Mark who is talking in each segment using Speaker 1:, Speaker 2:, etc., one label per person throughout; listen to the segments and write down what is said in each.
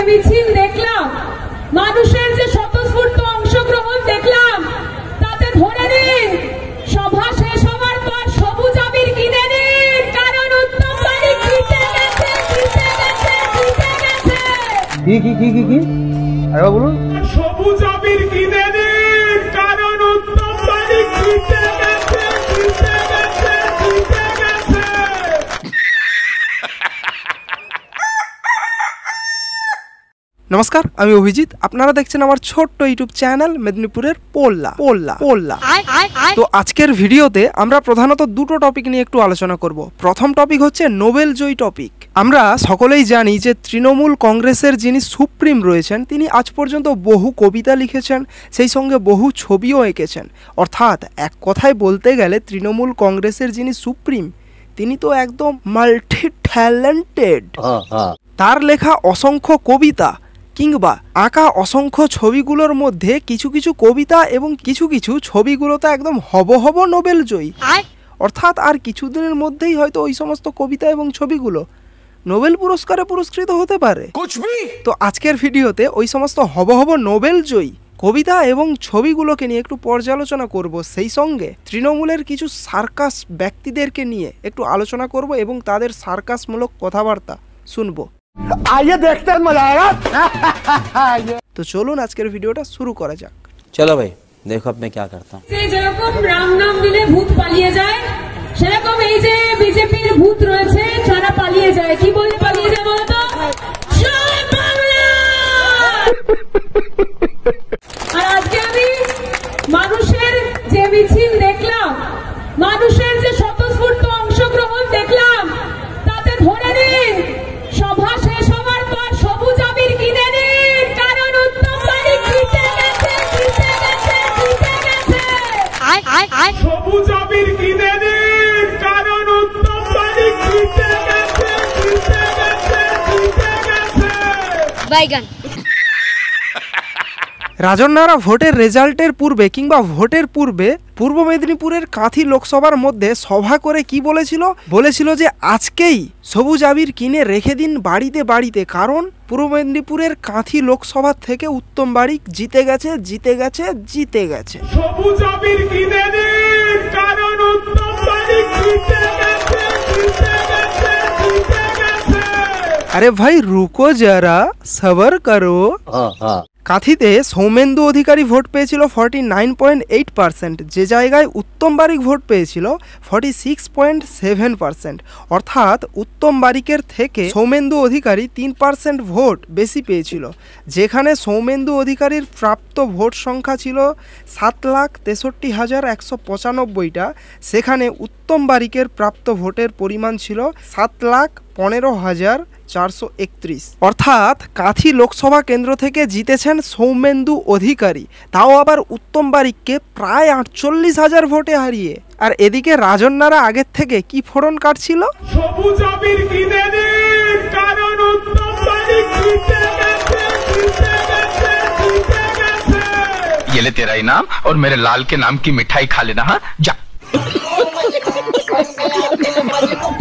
Speaker 1: মিছিল দেখলাম, মানুষের যে স্বতঃস্ফূর্ত অংশগ্রহণ দেখলাম, তাতে ধরে নিন সভা শেষ হওয়ার পর সবুজ আবির কিনে নিন, কারণ উত্তম বাড়ি জিতে গেছে, জিতে গেছে, জিতে গেছে।
Speaker 2: কি আরে বলুন,
Speaker 3: সবুজ আবির কিনে নিন, কারণ উত্তম বাড়ি জিতে গেছে, জিতে গেছে, জিতে গেছে।
Speaker 2: নমস্কার, আমি অভিজিৎ। আপনারা দেখছেন আমার ছোট্ট ইউটিউব চ্যানেল মেদিনীপুরের পোল্লা। তো আজকের ভিডিওতে আমরা প্রধানত দুটো টপিক নিয়ে একটু আলোচনা করব। প্রথম টপিক হচ্ছে নোবেল জয়ী টপিক। আমরা সকলেই জানি যে তৃণমূল কংগ্রেসের যিনি সুপ্রিম রয়েছেন, তিনি আজ পর্যন্ত বহু কবিতা লিখেছেন, সেই সঙ্গে বহু ছবিও এঁকেছেন। অর্থাৎ এক কথায় বলতে গেলে তৃণমূল কংগ্রেসের যিনি সুপ্রিম, তিনি তো একদম মাল্টি ট্যালেন্টেড। তার লেখা অসংখ্য কবিতা কিংবা আঁকা অসংখ্য ছবিগুলোর মধ্যে কিছু কিছু কবিতা এবং কিছু কিছু ছবিগুলো তো একদম হব নোবেল জয়ী। অর্থাৎ আর কিছুদিনের মধ্যেই হয়তো ওই সমস্ত কবিতা এবং ছবিগুলো নোবেল পুরস্কারে পুরস্কৃত হতে পারে। তো আজকের ভিডিওতে ওই সমস্ত হব নোবেল জয়ী কবিতা এবং ছবিগুলোকে নিয়ে একটু পর্যালোচনা করব, সেই সঙ্গে তৃণমূলের কিছু সার্কাস ব্যক্তিদেরকে নিয়ে একটু আলোচনা করব এবং তাদের সার্কাসমূলক কথাবার্তা শুনবো।
Speaker 4: आइए देखते हैं, मजा आएगा।
Speaker 2: তো চলুন আজকের ভিডিওটা শুরু করা যাক।
Speaker 5: चलो भाई देखो अब मैं क्या करता हूँ।
Speaker 1: যেরকম রাম নাম নিলে ভূত পালিয়ে যায়, সেরকম এই যে বিজেপির ভূত রয়েছে তারা পালিয়ে যায়। কি বলে পালিয়ে যায় বলতো? জয় বাংলা। আর আজকে আমি মানুষের যে মিছিল দেখলাম, মানুষের যে স্বতঃস্ফূর্ত অংশগ্রহণ দেখলাম, তাতে ধরে নিন সভা শেষ হওয়ার পর সবুজ আবির কিনে নিন, কারণ উত্তম বাড়ি জিতে গেছে, জিতে গেছে, জিতে গেছে।
Speaker 3: সবুজ আবির কিনে নিন, কারণ উত্তম বাড়ি জিতে গেছে, জিতে গেছে, জিতে গেছে।
Speaker 6: বাইগান।
Speaker 2: রাজন্যারা ভোটের রেজাল্টের পূর্বে কিংবা ভোটের পূর্বে পূর্ব মেদিনীপুরের কাঁথি লোকসভার মধ্যে সভা করে কি বলেছিল যে আজকেই সবুজ আবির কিনে রেখে দিন বাড়িতে বাড়িতে, কারণ পূর্ব মেদিনীপুরের কাঁথি লোকসভা থেকে উত্তম বাড়ি জিতে গেছে, জিতে গেছে, জিতে গেছে।
Speaker 3: সবুজ আবির কিনে নিন, কারণ উত্তম বাড়ি জিতে গেছে, জিতে গেছে, জিতে গেছে।
Speaker 2: আরে ভাই রুকো যারা, সবর করো। কাঁথিতে সৌমেন্দু অধিকারী ভোট পেয়েছিল 49.8%, যে জায়গায় উত্তম বারিক ভোট পেয়েছিল 46.7%। অর্থাৎ উত্তম বারিকের থেকে সৌমেন্দু অধিকারী 3% ভোট বেশি পেয়েছিল। যেখানে সৌমেন্দু অধিকারীর প্রাপ্ত ভোট সংখ্যা ছিল 7,63,195টা, সেখানে উত্তম বারিকের প্রাপ্ত ভোটের পরিমাণ ছিল 7,15,431। অর্থাৎ কাঁথি লোকসভা কেন্দ্র থেকে জিতেছেন সৌমেন্দু অধিকারী, তাও আবার উত্তম বারিককে প্রায় 48,000 ভোটে হারিয়ে। আর এদিকে রাজন্যারা আগের থেকে কি ফোড়ন কাটছিল?
Speaker 3: সবুজ আবির কিনে নিন, কারণ উত্তম বাড়ি জিতে গেছে, জিতে গেছে, জিতে গেছে।
Speaker 7: ये ले तेरा इनाम और मेरे लाल के नाम की मिठाई खा लेना। हाँ जा।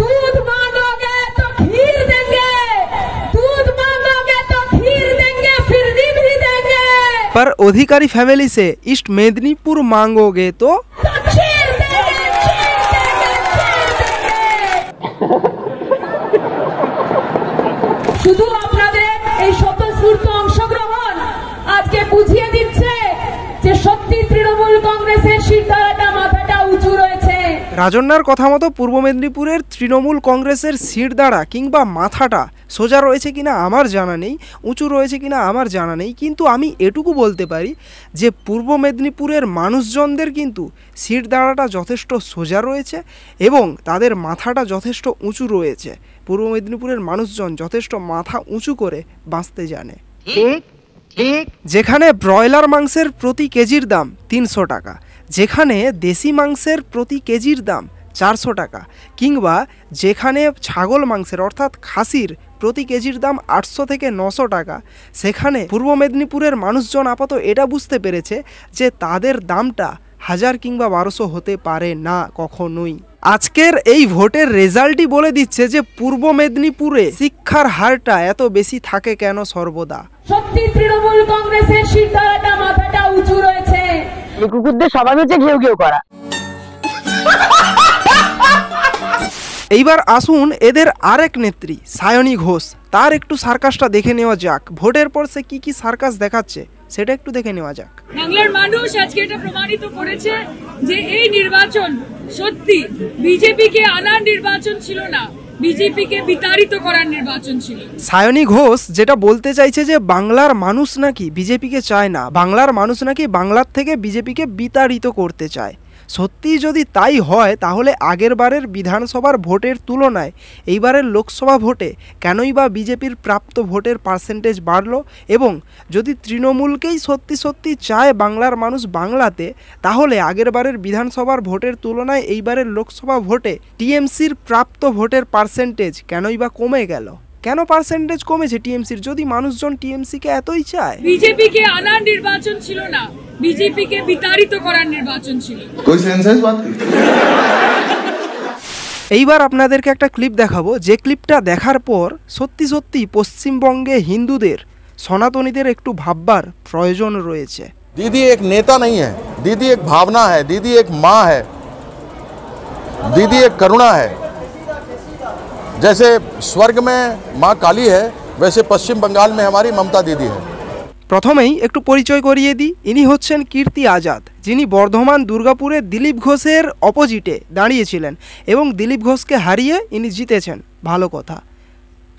Speaker 1: दूध मांगोगे तो खीर देंगे, दूध मांगोगे तो खीर देंगे, फिर भी देंगे।
Speaker 2: पर अधिकारी फैमिली से ईस्ट मेदिनीपुर मांगोगे तो
Speaker 1: खीर देंगे, खीर देंगे, खीर देंगे। শুধু আপনাদের এই স্বতঃস্ফূর্ত অংশগ্রহণ আজকে বুঝিয়ে দিচ্ছে যে সত্যি তৃণমূল কংগ্রেসের শিরদাঁড়াটা, মাথাটা উঁচু রয়েছে।
Speaker 2: রাজন্যার কথা মতো পূর্ব মেদিনীপুরের তৃণমূল কংগ্রেসের শিরদাঁড়া কিংবা মাথাটা সোজা রয়েছে কিনা আমার জানা নেই, উঁচু রয়েছে কিনা আমার জানা নেই, কিন্তু আমি এটুকু বলতে পারি যে পূর্ব মেদিনীপুরের মানুষজনদের কিন্তু শিরদাঁড়াটা যথেষ্ট সোজা রয়েছে এবং তাদের মাথাটা যথেষ্ট উঁচু রয়েছে। পূর্ব মেদিনীপুরের মানুষজন যথেষ্ট মাথা উঁচু করে বাঁচতে জানে। যেখানে ব্রয়লার মাংসের প্রতি কেজির দাম 300 টাকা, যেখানে দেশি মাংসের প্রতি কেজির দাম 400 টাকা, কিংবা যেখানে ছাগল মাংসের অর্থাৎ খাসির প্রতি কেজির দাম 800 থেকে 900 টাকা, সেখানে পূর্ব মেদিনীপুরের মানুষজন আপাতত এটা বুঝতে পেরেছে যে তাদের দামটা 1000 কিংবা 1200 হতে পারে না কখনোই। আজকের এই ভোটের রেজাল্টই বলে দিচ্ছে যে পূর্ব মেদিনীপুরে শিক্ষার হারটা এত বেশি থাকে কেন সর্বদা।
Speaker 1: সত্যি তৃণমূল কংগ্রেসের শিরদাঁড়াটা মাথাটা উঁচু রয়েছে।
Speaker 6: কুকুরদের স্বভাব হচ্ছে ঘেউ ঘেউ করা।
Speaker 2: এইবার আসুন এদের আরেক নেত্রী সায়নী ঘোষ, তার একটু সার্কাসটা দেখে নেওয়া যাক। ভোটের পর সে কি কি সার্কাস দেখাচ্ছে সেটা একটু দেখে নেওয়া যাক।
Speaker 8: বাংলার মানুষ আজকে এটা প্রমাণিত করেছে যে এই নির্বাচন সত্যি বিজেপিকে আনার নির্বাচন ছিল না, বিজেপিকে বিতাড়িত করার নির্বাচন ছিল।
Speaker 2: সায়নী ঘোষ যেটা বলতে চাইছে যে বাংলার মানুষ নাকি বিজেপিকে চায় না, বাংলার মানুষ নাকি বাংলার থেকে বিজেপিকে বিতাড়িত করতে চায়। সত্যি যদি তাই হয় তাহলে আগের বারের বিধানসভার ভোটের তুলনায় এইবারের লোকসভা ভোটে কেনই বা বিজেপির প্রাপ্ত ভোটের পার্সেন্টেজ বাড়লো, এবং যদি তৃণমূলকেই সত্যি সত্যি চায় বাংলার মানুষ বাংলাতে, তাহলে আগের বারের বিধানসভার ভোটের তুলনায় এইবারের লোকসভা ভোটে টিএমসির প্রাপ্ত ভোটের পার্সেন্টেজ কেনই বা কমে গেল। কেন পার্সেন্টেজ কমেছে টিএমসির যদি মানুষজন টিএমসিকে এতই চায়?
Speaker 8: বিজেপিকে আনার নির্বাচন ছিল না, বিজেপিকে বিতাড়িত করার নির্বাচন ছিল।
Speaker 9: कोई सेंस है इस बात की?
Speaker 2: এইবার আপনাদেরকে একটা ক্লিপ দেখাবো, যে ক্লিপটা দেখার পর সত্যি সত্যি পশ্চিমবঙ্গে হিন্দুদের সনাতনীদের একটু ভাববার প্রয়োজন রয়েছে।
Speaker 10: दीदी एक नेता नहीं है, दीदी एक भावना है, दीदी एक माँ है, दीदी एक करुणा है। जैसे स्वर्ग में माँ काली है, वैसे पश्चिम बंगाल में हमारी ममता दीदी है।
Speaker 2: প্রথমেই একটু পরিচয় করিয়ে দিই, ইনি হচ্ছেন কীর্তি আজাদ, যিনি বর্ধমান দুর্গাপুরে দিলীপ ঘোষের অপোজিটে দাঁড়িয়েছিলেন এবং দিলীপ ঘোষকে হারিয়ে ইনি জিতেছেন, ভালো কথা।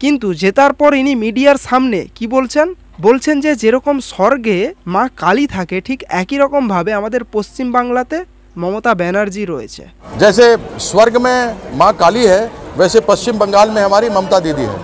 Speaker 2: কিন্তু জেতার পর ইনি মিডিয়ার সামনে কি বলছেন? বলছেন যে যেরকম স্বর্গে মা কালী থাকে ঠিক একই রকমভাবে আমাদের পশ্চিমবাংলাতে মমতা ব্যানার্জি রয়েছে।
Speaker 10: जैसे स्वर्ग में माँ काली है, वैसे पश्चिम बंगाल में हमारी ममता दीदी है।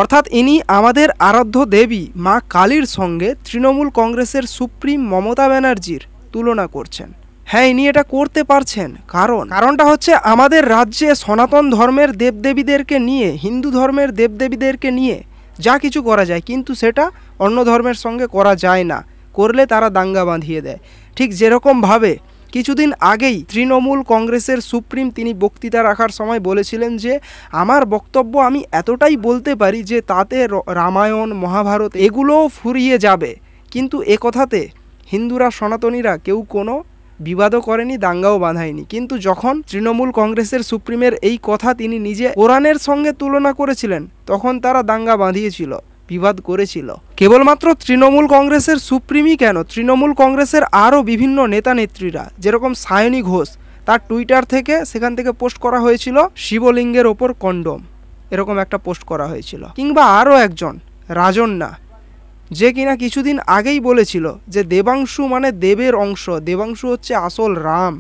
Speaker 2: অর্থাৎ ইনি আমাদের আরাধ্য দেবী মা কালীর সঙ্গে তৃণমূল কংগ্রেসের সুপ্রিম মমতা ব্যানার্জির তুলনা করছেন। হ্যাঁ, ইনি এটা করতে পারছেন, কারণটা হচ্ছে আমাদের রাজ্যে সনাতন ধর্মের দেবদেবীদেরকে নিয়ে, হিন্দু ধর্মের দেবদেবীদেরকে নিয়ে যা কিছু করা যায়, কিন্তু সেটা অন্য ধর্মের সঙ্গে করা যায় না, করলে তারা দাঙ্গা বাঁধিয়ে দেয়। ঠিক যেরকমভাবে কিছুদিন আগেই তৃণমূল কংগ্রেসের সুপ্রিম তিনি বক্তৃতা রাখার সময় বলেছিলেন যে আমার বক্তব্য আমি এতটাই বলতে পারি যে তাতে রামায়ণ মহাভারত এগুলোও ফুরিয়ে যাবে, কিন্তু এ কথাতে হিন্দুরা সনাতনীরা কেউ কোনো বিবাদও করেনি, দাঙ্গাও বাঁধায়নি। কিন্তু যখন তৃণমূল কংগ্রেসের সুপ্রিমের এই কথা তিনি নিজে কোরআনের সঙ্গে তুলনা করেছিলেন, তখন তারা দাঙ্গা বাঁধিয়েছিল, বিবাদ করেছিল। কেবলমাত্র তৃণমূল কংগ্রেসের সুপ্রিমই কেন, তৃণমূল কংগ্রেসের আরও বিভিন্ন নেতা নেত্রীরা, যেরকম সায়নী ঘোষ, তার টুইটার থেকে সেখান থেকে পোস্ট করা হয়েছিল শিবলিঙ্গের ওপর কন্ডম, এরকম একটা পোস্ট করা হয়েছিল। কিংবা আরও একজন রাজন্যা, যে কিনা কিছুদিন আগেই বলেছিল যে দেবাংশু মানে দেবের অংশ, দেবাংশু হচ্ছে আসল রাম।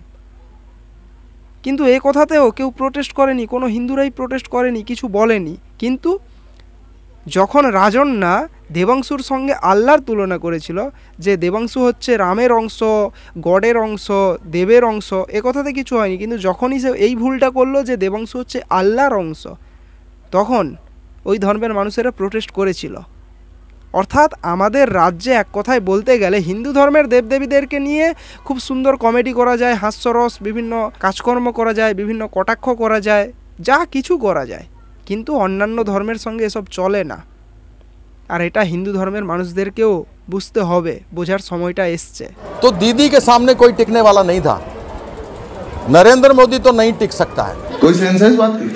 Speaker 2: কিন্তু এ কথাতেও কেউ প্রোটেস্ট করেনি, কোনো হিন্দুরাই প্রোটেস্ট করেনি, কিছু বলেনি। কিন্তু যখন রাজন্যা দেবাংশুর সঙ্গে আল্লাহর তুলনা করেছিল যে দেবাংশু হচ্ছে রামের অংশ, গডের অংশ, দেবের অংশ, এ কথাতে কিছু হয়নি। কিন্তু যখনই সে এই ভুলটা করলো যে দেবাংশু হচ্ছে আল্লাহর অংশ, তখন ওই ধর্মের মানুষেরা প্রোটেস্ট করেছিল। অর্থাৎ আমাদের রাজ্যে এক কথায় বলতে গেলে হিন্দু ধর্মের দেবদেবীদেরকে নিয়ে খুব সুন্দর কমেডি করা যায়, হাস্যরস, বিভিন্ন কাজকর্ম করা যায়, বিভিন্ন কটাক্ষ করা যায়, যা কিছু করা যায়, কিন্তু অন্যান্য ধর্মের সঙ্গে এসব চলে না। আর এটা হিন্দু ধর্মের মানুষদেরকেও বুঝতে হবে, বোঝার সময়টা এসছে।
Speaker 10: तो दीदी के सामने कोई टिकने वाला नहीं था, नरेंद्र मोदी तो नहीं टिक सकता है।
Speaker 9: कोई सेंस है इस बात की?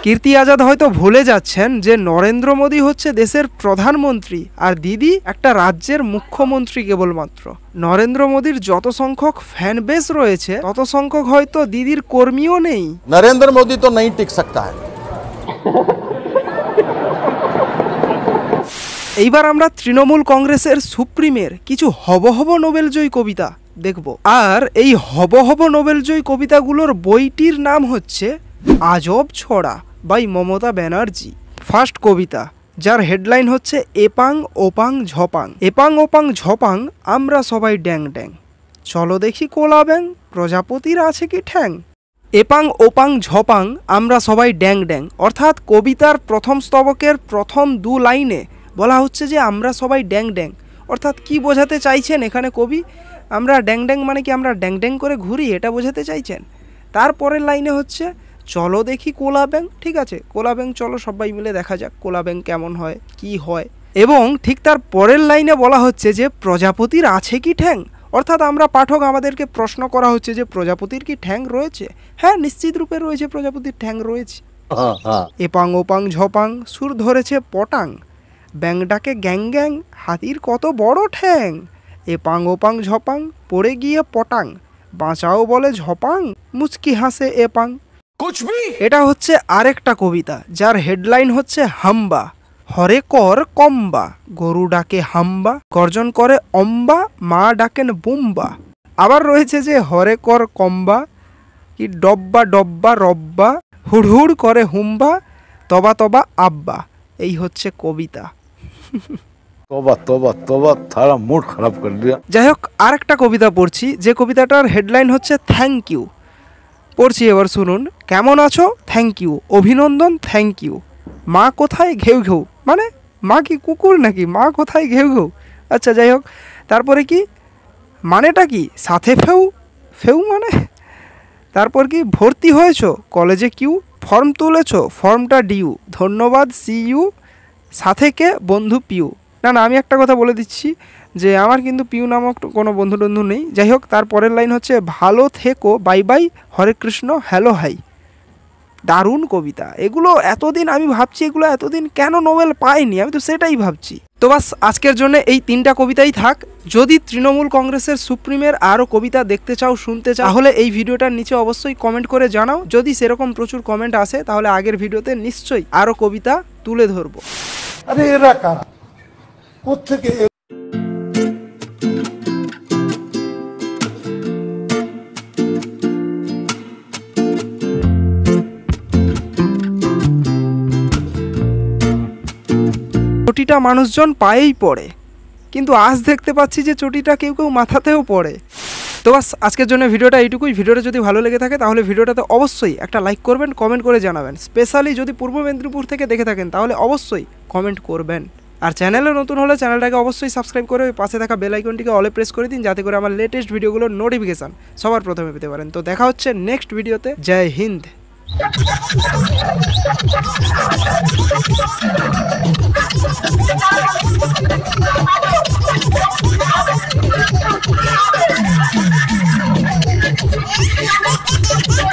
Speaker 2: কীর্তি আজাদ হয়তো ভুলে যাচ্ছেন যে নরেন্দ্র মোদী হচ্ছে দেশের প্রধানমন্ত্রী আর দিদি একটা রাজ্যের মুখ্যমন্ত্রী কেবলমাত্র। নরেন্দ্র মোদীর যত সংখ্যক ফ্যান বেস রয়েছে তত সংখ্যক হয়তো দিদির কর্মীও নেই।
Speaker 10: नरेंद्र मोदी तो नहीं टिक सकता है।
Speaker 2: এইবার আমরা তৃণমূল কংগ্রেসের সুপ্রিমের কিছু হবহব নোবেলজয়ী কবিতা দেখব। আর এই হবহব নোবেলজয়ী কবিতাগুলোর বইটির নাম হচ্ছে আজব ছড়া বাই মমতা ব্যানার্জি। ফার্স্ট কবিতা, যার হেডলাইন হচ্ছে এপাং ওপাং ঝপাং। এপাং ওপাং ঝপাং আমরা সবাই ড্যাং ড্যাং, চলো দেখি কোলা ব্যাং, প্রজাপতির আছে কি ঠ্যাং। এপাং ওপাং ঝপাং আমরা সবাই ড্যাং ড্যাং, অর্থাৎ কবিতার প্রথম স্তবকের প্রথম দু লাইনে বলা হচ্ছে যে আমরা সবাই ড্যাং ড্যাং। অর্থাৎ কি বোঝাতে চাইছেন এখানে কবি? আমরা ড্যাং ড্যাং মানে কি আমরা ড্যাং ড্যাং করে ঘুরি, এটা বোঝাতে চাইছেন? তারপরের লাইনে হচ্ছে চলো দেখি কোলা ব্যাং। ঠিক আছে, কোলা ব্যাং চলো সবাই মিলে দেখা যাক কোলা ব্যাং কেমন হয় কি হয়। এবং ঠিক তার পরের লাইনে বলা হচ্ছে যে প্রজাপতির আছে কি ঠ্যাং, অর্থাৎ আমরা পাঠক আমাদেরকে প্রশ্ন করা হচ্ছে যে প্রজাপতির কি ঠ্যাং রয়েছে। হ্যাঁ, নিশ্চিত রূপে রয়েছে, প্রজাপতির ঠ্যাং রয়েছে। এপাং ওপাং ঝপাং সুর ধরেছে পটাং, ব্যাং ডাকে গ্যাং গ্যাং, হাতির কত বড় ঠ্যাং। এপাং ওপাং ঝপাং পড়ে গিয়ে পটাং, বাঁচাও বলে ঝপাং, মুচকি হাসে এপাং। এটা হচ্ছে আরেকটা কবিতা যার হেডলাইন হচ্ছে হাম্বা। হরে কর কম্বা, গরু ডাকে হাম্বা, গর্জন করে অম্বা, মা ডাকেন বুম্বা। আবার রয়েছে যে হরে কর কম্বা, কি ডব্বা ডব্বা রব্বা, হুড়হুড় করে হুম্বা, তবা তবা আব্বা। এই হচ্ছে কবিতা।
Speaker 11: तोबा तोबा तोबा थारा मूड खराब कर दिया।
Speaker 2: যাই হোক, আরেকটা কবিতা পড়ছি যে কবিতাটার হেডলাইন হচ্ছে থ্যাংক ইউ। পড়ছি, এবার শুনুন। কেমন আছো? Thank you. অভিনন্দন? Thank you. মা কোথায়? ঘেউ ঘেউ। মানে মা কি কুকুর নাকি? মা কোথায়? ঘেউ ঘেউ। আচ্ছা, যাই হোক, তারপরে কি মানেটা কি? সাথে ফেউ। ফেউ মানে তারপর কি ভর্তি হয়েছো? কলেজে কিউ। ফর্ম তুলেছো? ফর্মটা ডিউ। ধন্যবাদ, সি ইউ। সাথে কে? বন্ধু পিউ। না না, আমি একটা কথা বলে দিচ্ছি যে আমার কিন্তু পিউ নামক কোনো বন্ধু টন্ধু নেই। যাই হোক, তার পরের লাইন হচ্ছে ভালো থেকো, বাই বাই, হরে কৃষ্ণ, হ্যালো হাই। দারুণ কবিতা এগুলো। এতদিন আমি ভাবছি এগুলো এতদিন কেন নোবেল পায়নি, আমি তো সেটাই ভাবছি। তো বাস, আজকের জন্য এই 3টা কবিতাই থাক। যদি তৃণমূল কংগ্রেসের সুপ্রিমের আরও কবিতা দেখতে চাও, শুনতে চাও, তাহলে এই ভিডিওটার নিচে অবশ্যই কমেন্ট করে জানাও। যদি সেরকম প্রচুর কমেন্ট আসে তাহলে আগের ভিডিওতে নিশ্চয়ই আরও কবিতা তুলে ধরবো।
Speaker 4: আরে এরা কারা, কোত্থেকে
Speaker 2: চটিটা মানুষজন পায়েই পড়ে, কিন্তু আজ দেখতে পাচ্ছি যে চটিটা কেউ কেউ মাথাতেও পড়ে। তো বাস, আজকের জন্য ভিডিওটা এইটুকুই। ভিডিওটা যদি ভালো লেগে থাকে তাহলে ভিডিওটাতে অবশ্যই একটা লাইক করবেন, কমেন্ট করে জানাবেন। স্পেশালি যদি পূর্ব মেদিনীপুর থেকে দেখে থাকেন তাহলে অবশ্যই কমেন্ট করবেন। আর চ্যানেলে নতুন হলে চ্যানেলটাকে অবশ্যই সাবস্ক্রাইব করে পাশে থাকা বেল আইকনটিকে অলে প্রেস করে দিন, যাতে করে আমার লেটেস্ট ভিডিওগুলোর নোটিফিকেশান সবার প্রথমে পেতে পারেন। তো দেখা হচ্ছে নেক্সট ভিডিওতে। জয় হিন্দ।
Speaker 12: Thank you.